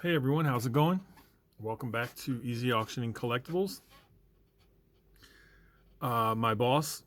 Hey everyone, how's it going? Welcome back to Easy Auctioning Collectibles. My boss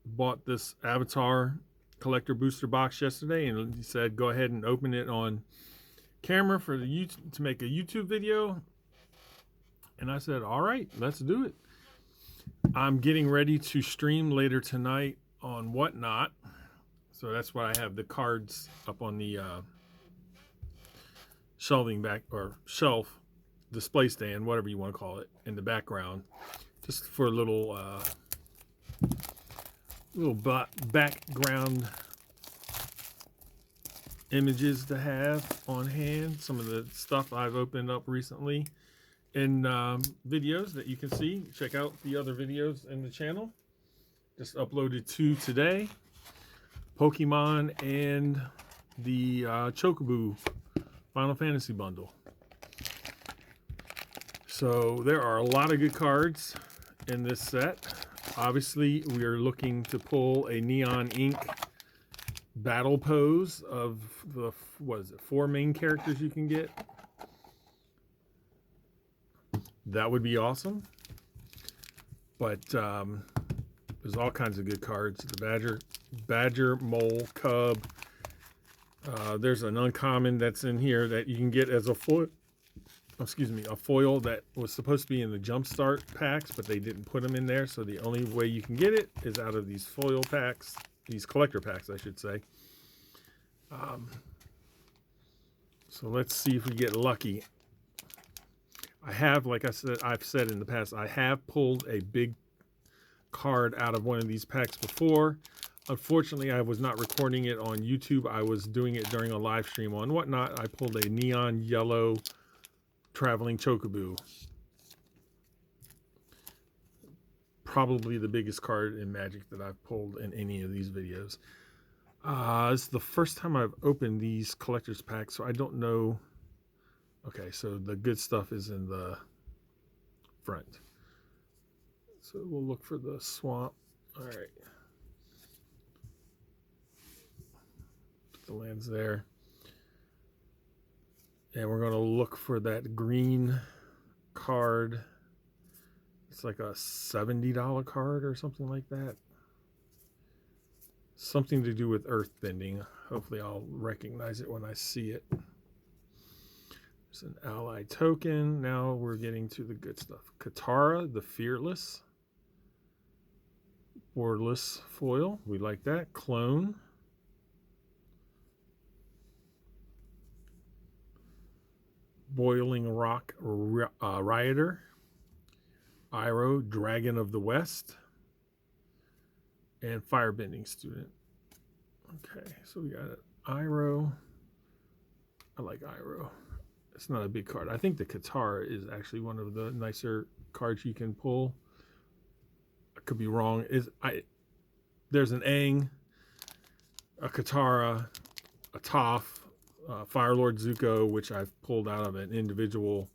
bought this Avatar collector booster box yesterday, and he said go ahead and open it on camera for the to make a YouTube video. And I said, all right, let's do it. I'm getting ready to stream later tonight on Whatnot, so that's why I have the cards up on the shelving back or shelf display stand, whatever you want to call it, in the background, just for a little background images to have on hand. Some of the stuff I've opened up recently in videos that you can see. Check out the other videos in the channel. Just uploaded 2 today, Pokemon and the Chocobo Final Fantasy bundle. So there are a lot of good cards in this set. Obviously, we are looking to pull a Neon Ink battle pose of the, 4 main characters you can get. That would be awesome. But there's all kinds of good cards. The Badger, Mole, Cub. There's an uncommon that's in here that you can get as a foil. Excuse me, a foil that was supposed to be in the Jumpstart packs, but they didn't put them in there. So the only way you can get it is out of these foil packs, these collector packs, I should say. So let's see if we get lucky. I have, like I've said in the past, I have pulled a big card out of one of these packs before. Unfortunately, I was not recording it on YouTube. I was doing it during a live stream on Whatnot. I pulled a neon yellow traveling Chocobo. Probably the biggest card in Magic that I've pulled in any of these videos. This is the first time I've opened these collector's packs, so I don't know. Okay, so the good stuff is in the front. So we'll look for the swamp. All right. Put the lands there. And we're going to look for that green card. It's like a $70 card or something like that. Something to do with earth bending. Hopefully I'll recognize it when I see it. There's an ally token. Now we're getting to the good stuff. Katara, the Fearless. Borderless foil. We like that. Clone. Boiling Rock Rioter, Iroh, Dragon of the West, and Firebending Student. Okay, so we got an Iroh. I like Iroh. It's not a big card. I think the Katara is actually one of the nicer cards you can pull. I could be wrong. There's an Aang, a Katara, a Toph, Firelord Zuko, which I've pulled out of an individual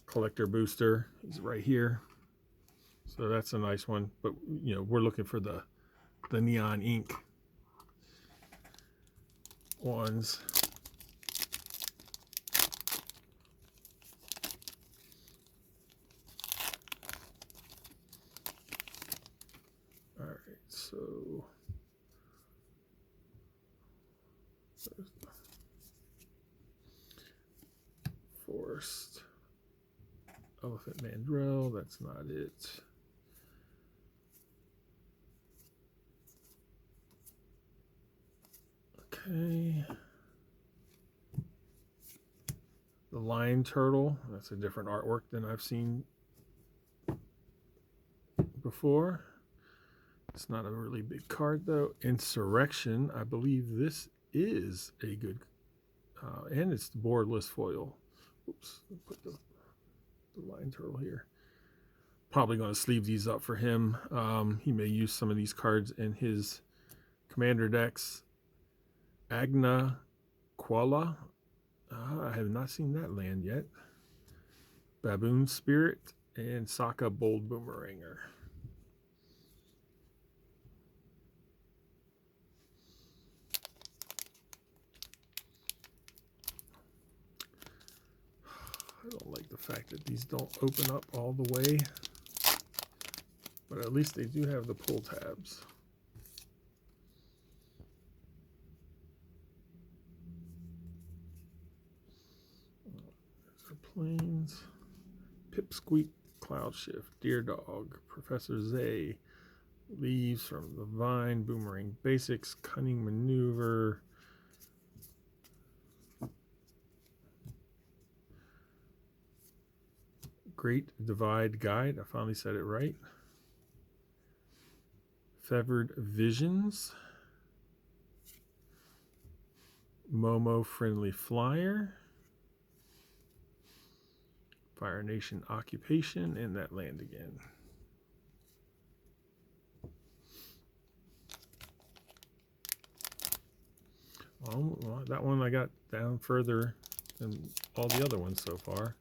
collector booster. He's right here. So that's a nice one. But, you know, we're looking for the Neon Ink ones. All right, so Forest, Elephant Mandrill, that's not it. Okay. The Lion Turtle, that's a different artwork than I've seen before. It's not a really big card though. Insurrection, I believe this is a good, and it's the boardless foil. Oops, put the Lion Turtle here. Probably going to sleeve these up for him. He may use some of these cards in his commander decks. Agna Quala. I have not seen that land yet. Baboon Spirit and Sokka Bold Boomeranger. I don't like the fact that these don't open up all the way, but at least they do have the pull tabs. There's our planes. Pipsqueak, Cloud Shift, Deer Dog, Professor Zay, Leaves from the Vine, Boomerang Basics, Cunning Maneuver, Great Divide Guide, I finally said it right, Feathered Visions, Momo Friendly Flyer, Fire Nation Occupation, and that land again. Well, that one I got down further than all the other ones so far.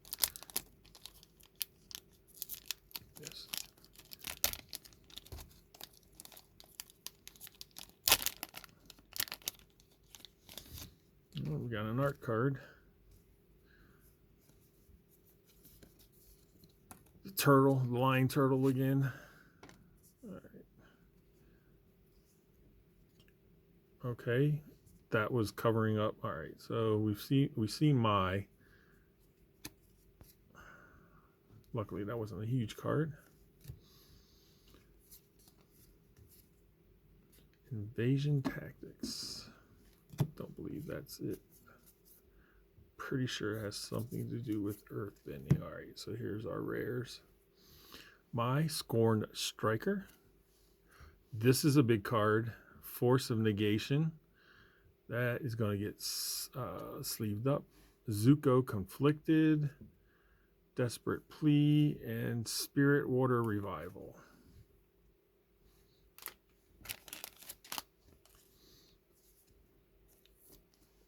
Yes. Oh, we got an art card. The turtle, the lion turtle again. All right. Okay. That was covering up. All right, so we see my. Luckily, that wasn't a huge card. Invasion Tactics. Don't believe that's it. Pretty sure it has something to do with earthbending. All right, so here's our rares. My Scorned Striker. This is a big card. Force of Negation. That is going to get sleeved up. Zuko Conflicted, Desperate Plea, and Spirit Water Revival.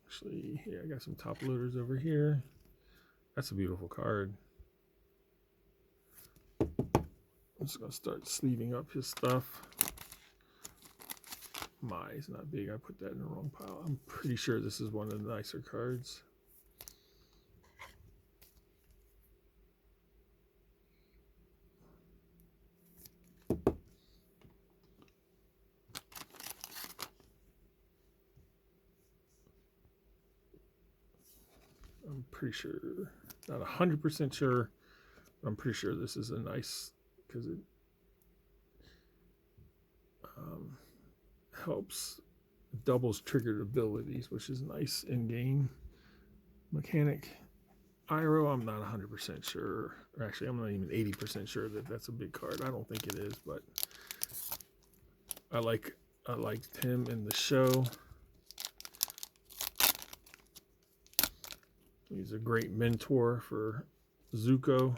Actually, here I got some top loaders over here. That's a beautiful card. I'm just going to start sleeving up his stuff. It's not big. I put that in the wrong pile. I'm pretty sure this is one of the nicer cards. I'm pretty sure, not 100% sure, but I'm pretty sure this is a nice, because it helps, doubles triggered abilities, which is nice in game mechanic. Iroh, I'm not 100% sure, or actually I'm not even 80% sure that that's a big card. I don't think it is, but I liked him in the show. He's a great mentor for Zuko.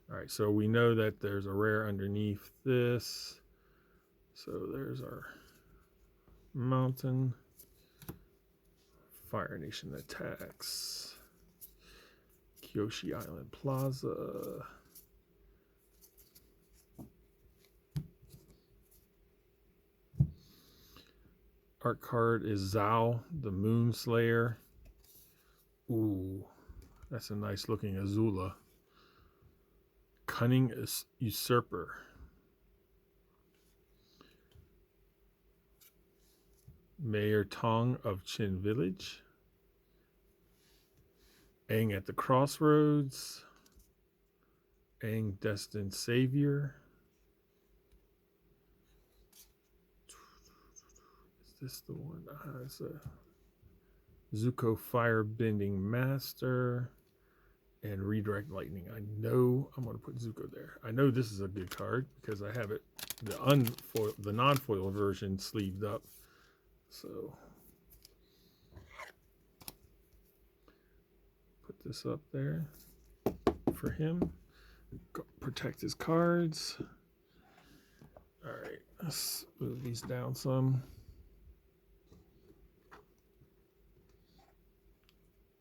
All right, so we know that there's a rare underneath this. So there's our mountain. Fire Nation Attacks. Kyoshi Island Plaza. Art card is Zhao, the Moon Slayer. Ooh, that's a nice looking Azula. Cunning Usurper. Mayor Tong of Chin Village. Aang at the Crossroads. Aang Destined Savior. Is this the one? It's a Zuko Firebending Master. And Redirect Lightning. I know I'm going to put Zuko there. I know this is a good card because I have it, the non-foil version sleeved up. So put this up there for him. Protect his cards. All right, let's move these down some.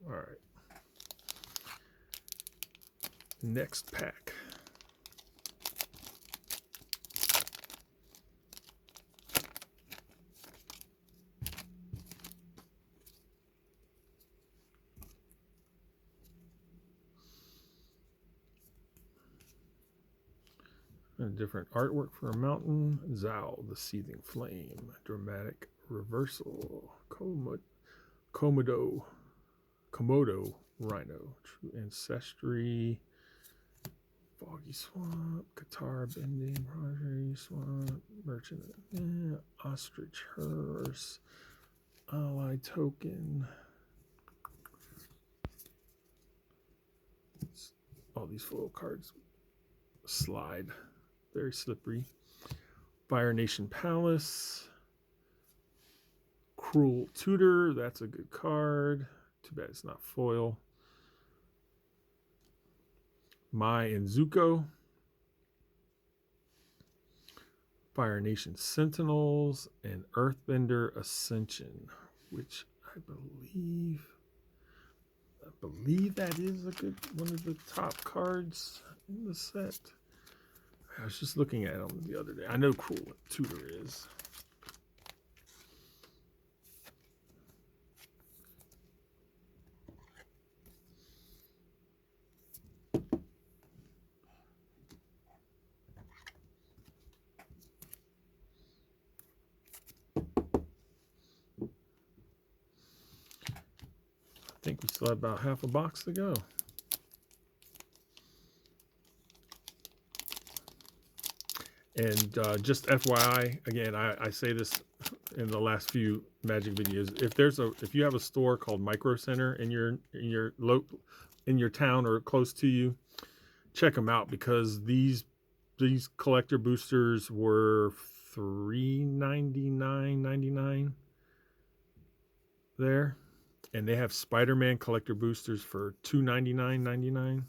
All right. Next pack. different artwork for a mountain. Zal, the Seething Flame. Dramatic Reversal. Komodo Rhino. True Ancestry. Foggy Swamp. Qatar Bending. Rajari Swamp. Merchant. Ostrich Hearse. Ally Token. All these foil cards slide. Very slippery. Fire Nation Palace. Cruel Tutor. That's a good card. Too bad it's not foil. Mai and Zuko. Fire Nation Sentinels and Earthbender Ascension, which I believe that is one of the top cards in the set. I was just looking at them the other day. I know Cruel Tutor is. I think we still have about half a box to go. And just FYI, again, I say this in the last few Magic videos. If you have a store called Micro Center in your town or close to you, check them out, because these collector boosters were $3.99.99 there, and they have Spider-Man collector boosters for $2.99.99.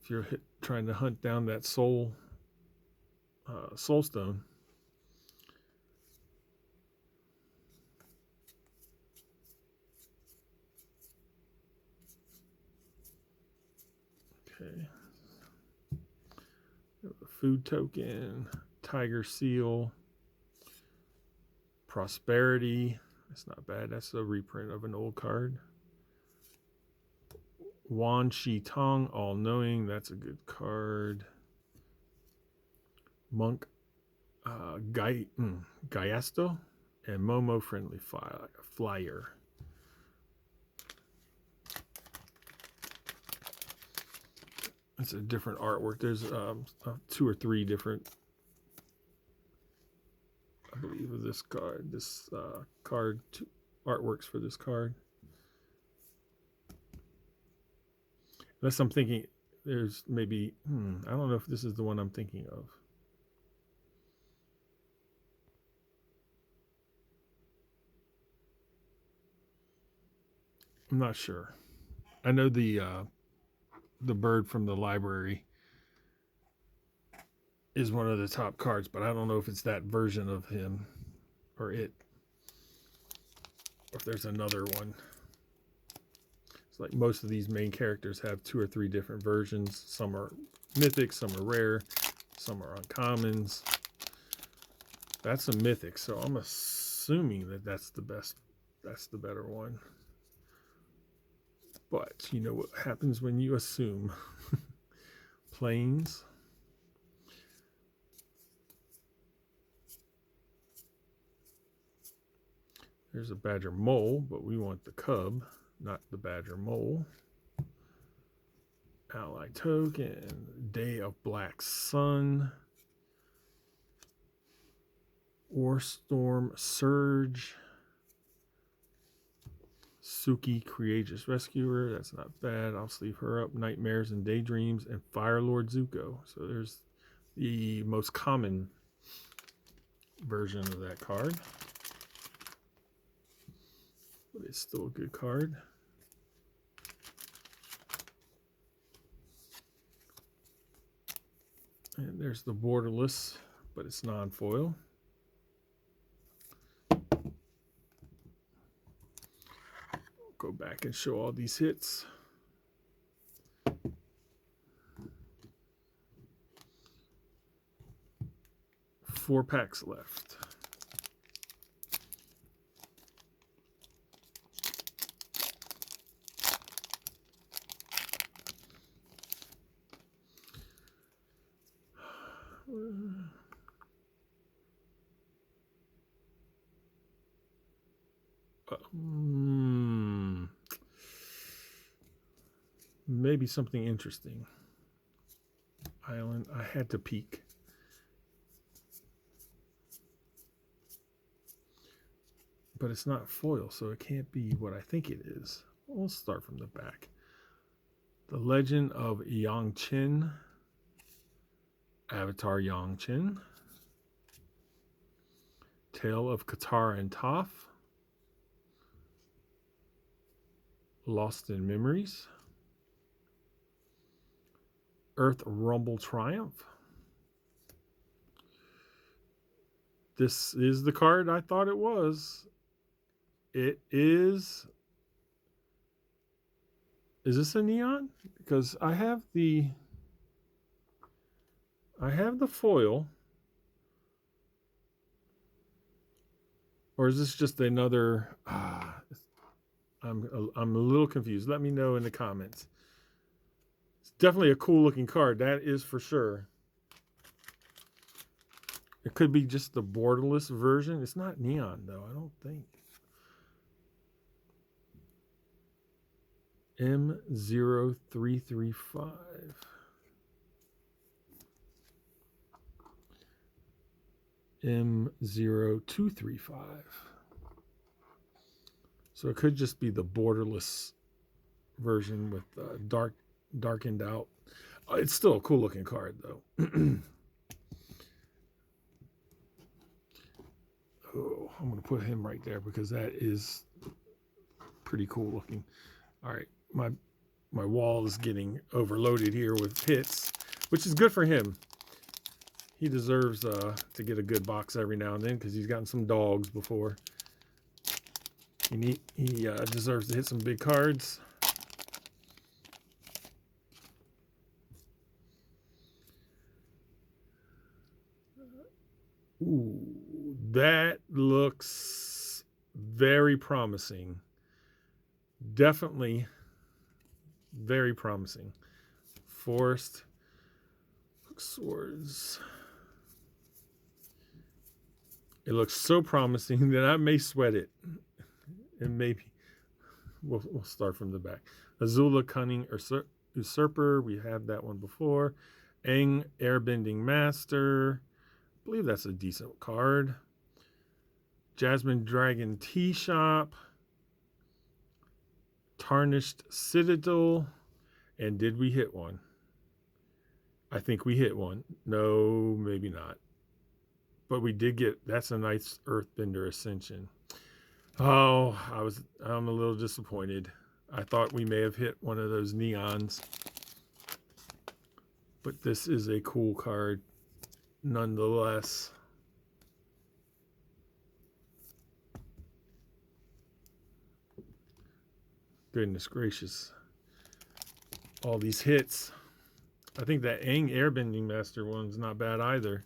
If you're trying to hunt down that soul stone. Okay. Food token, Tiger Seal, Prosperity. That's not bad. That's a reprint of an old card. Wan Shi Tong, All Knowing. That's a good card. Monk Gaiasto and Momo Friendly Flyer. It's a different artwork. There's 2 or 3 different, I believe, of this card. This card, artworks for this card. Unless I'm thinking, there's maybe, I don't know if this is the one I'm thinking of. I'm not sure. I know the bird from the library is one of the top cards, but I don't know if it's that version of him or it, or if there's another one. It's like most of these main characters have 2 or 3 different versions. Some are mythic, some are rare, some are uncommons. That's a mythic, so I'm assuming that that's the best, that's the better one. But you know what happens when you assume. Planes. There's a badger mole, but we want the cub, not the badger mole. Ally token, Day of Black Sun, War Storm Surge, Suki Courageous Rescuer, that's not bad. I'll sleeve her up. Nightmares and Daydreams, and Fire Lord Zuko. So there's the most common version of that card. But it's still a good card. And there's the Borderless, but it's non-foil. Go back and show all these hits. Four packs left. Maybe something interesting. Island. I had to peek. But it's not foil, so it can't be what I think it is. We'll start from the back. The Legend of Yangqin. Avatar Yangqin. Tale of Katara and Toph. Lost in Memories. Earth Rumble Triumph. This is the card I thought it was. It is. Is this a neon? Because I have the foil. Or is this just another? I'm a little confused. Let me know in the comments. It's definitely a cool looking card. That is for sure. It could be just the borderless version. It's not neon though, I don't think. M0335. M0235. So it could just be the borderless version with darkened out. It's still a cool looking card though. Oh, I'm going to put him right there because that is pretty cool looking. All right, my wall is getting overloaded here with hits, which is good for him. He deserves to get a good box every now and then because he's gotten some dogs before. He deserves to hit some big cards. Ooh, that looks very promising. Definitely very promising. Forced Swords. It looks so promising that I may sweat it. And maybe we'll start from the back. Azula Cunning Usurper. We had that one before. Aang Airbending Master. I believe that's a decent card. Jasmine Dragon Tea Shop. Tarnished Citadel. And did we hit one? I think we hit one. No, maybe not. But we did get, that's a nice Earthbender Ascension. Oh, I'm a little disappointed. I thought we may have hit one of those neons. But this is a cool card nonetheless. Goodness gracious. All these hits. I think that Aang Airbending Master one's not bad either.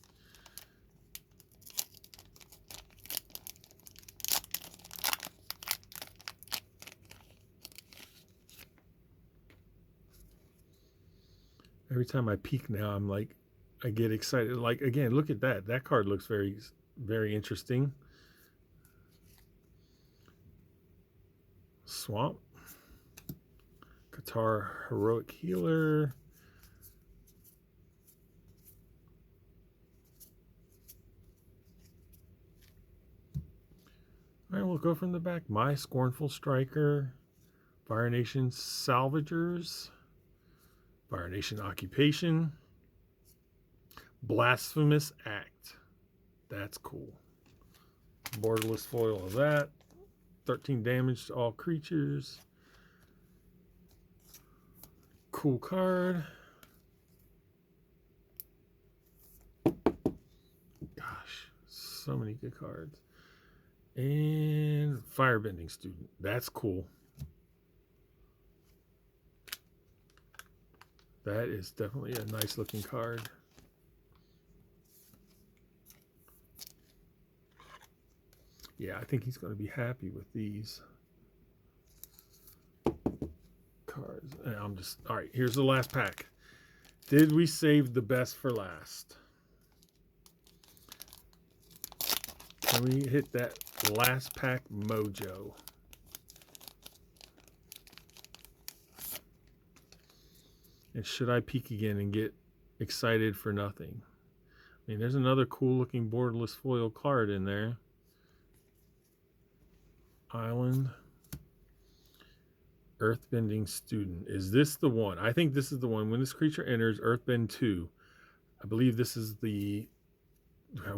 Every time I peek now, I'm like, I get excited. Like, again, look at that. That card looks very, very interesting. Swamp. Qatar Heroic Healer. All right, we'll go from the back. My Scornful Striker. Fire Nation Salvagers. Fire Nation Occupation. Blasphemous Act. That's cool. Borderless foil of that. 13 damage to all creatures. Cool card. Gosh, so many good cards. And Firebending Student. That's cool. That is definitely a nice looking card. Yeah, I think he's going to be happy with these cards. And I'm just, all right, here's the last pack. Did we save the best for last? Can we hit that last pack mojo? And should I peek again and get excited for nothing? I mean, there's another cool looking borderless foil card in there. Island. Earthbending Student. Is this the one? I think this is the one. When this creature enters Earthbend 2, I believe this is the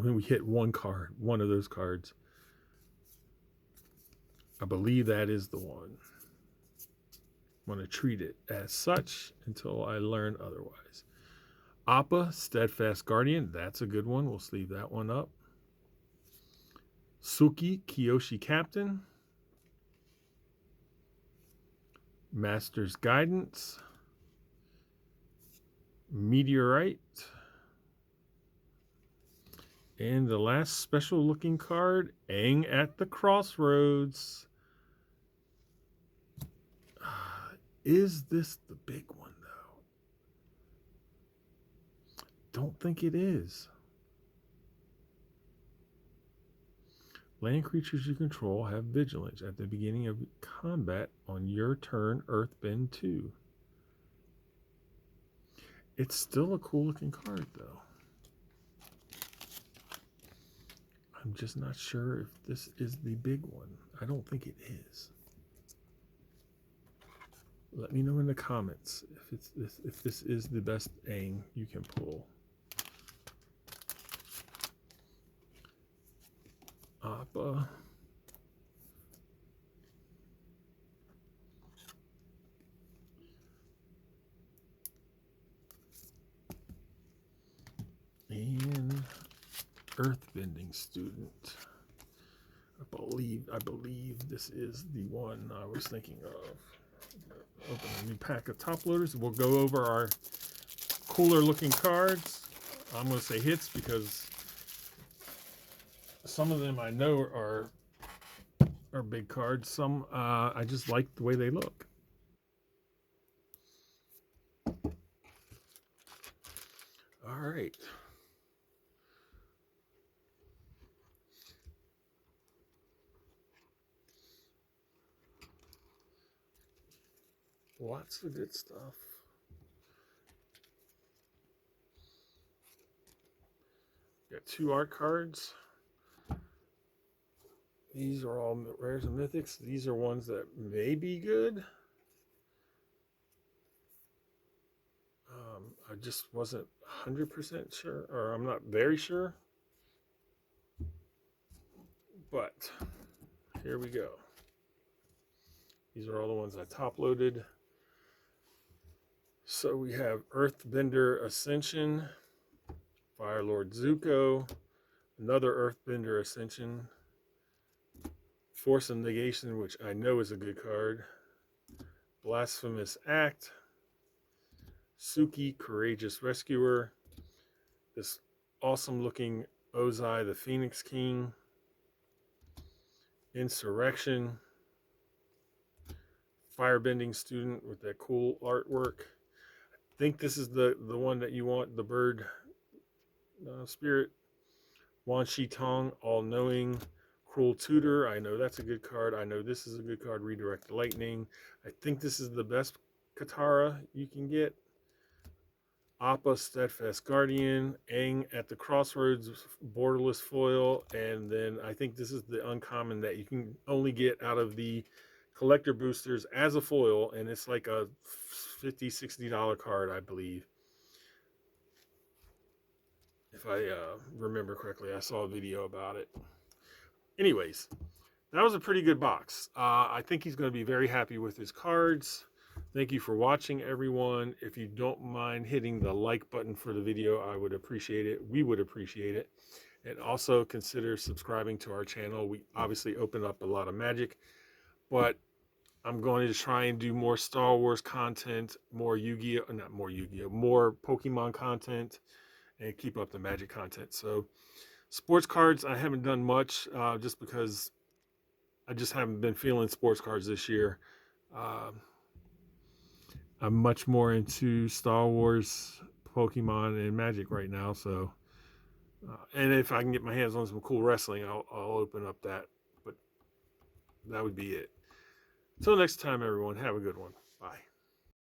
when we hit one card, one of those cards. I believe that is the one. I'm going to treat it as such until I learn otherwise. Appa, Steadfast Guardian. That's a good one. We'll sleeve that one up. Suki, Kiyoshi Captain. Master's Guidance. Meteorite. And the last special looking card, Aang at the Crossroads. Is this the big one, though? Don't think it is. Land creatures you control have vigilance at the beginning of combat on your turn, Earthbend 2. It's still a cool looking card, though. I'm just not sure if this is the big one. I don't think it is. Let me know in the comments if this is the best Aang you can pull. Appa. And Earthbending Student. I believe this is the one I was thinking of. Open a new pack of top loaders. We'll go over our cooler looking cards. I'm going to say hits because some of them I know are big cards. Some I just like the way they look. All right. Lots of good stuff. Got 2 art cards. These are all rares and mythics. These are ones that may be good. I just wasn't 100% sure, or I'm not very sure. But here we go. These are all the ones I top loaded. So we have Earthbender Ascension, Firelord Zuko, another Earthbender Ascension, Force of Negation, which I know is a good card, Blasphemous Act, Suki, Courageous Rescuer, this awesome looking Ozai, the Phoenix King, Insurrection, Firebending Student with that cool artwork. I think this is the one that you want, the bird spirit. Wan Shi Tong, All-Knowing, Cruel Tutor. I know that's a good card. I know this is a good card, Redirect Lightning. I think this is the best Katara you can get. Appa, Steadfast Guardian, Aang at the Crossroads, Borderless Foil, and then I think this is the uncommon that you can only get out of the collector boosters as a foil, and it's like a $50, $60 card, I believe. If I remember correctly, I saw a video about it. Anyways, that was a pretty good box. I think he's going to be very happy with his cards. Thank you for watching, everyone. If you don't mind hitting the like button for the video, I would appreciate it. We would appreciate it. And also consider subscribing to our channel. We obviously open up a lot of Magic, but I'm going to try and do more Star Wars content, more Yu-Gi-Oh, not more Yu-Gi-Oh, more Pokemon content, and keep up the Magic content. So sports cards, I haven't done much just because I just haven't been feeling sports cards this year. I'm much more into Star Wars, Pokemon, and Magic right now. So, and if I can get my hands on some cool wrestling, I'll open up that. But that would be it. Until next time, everyone, have a good one. Bye.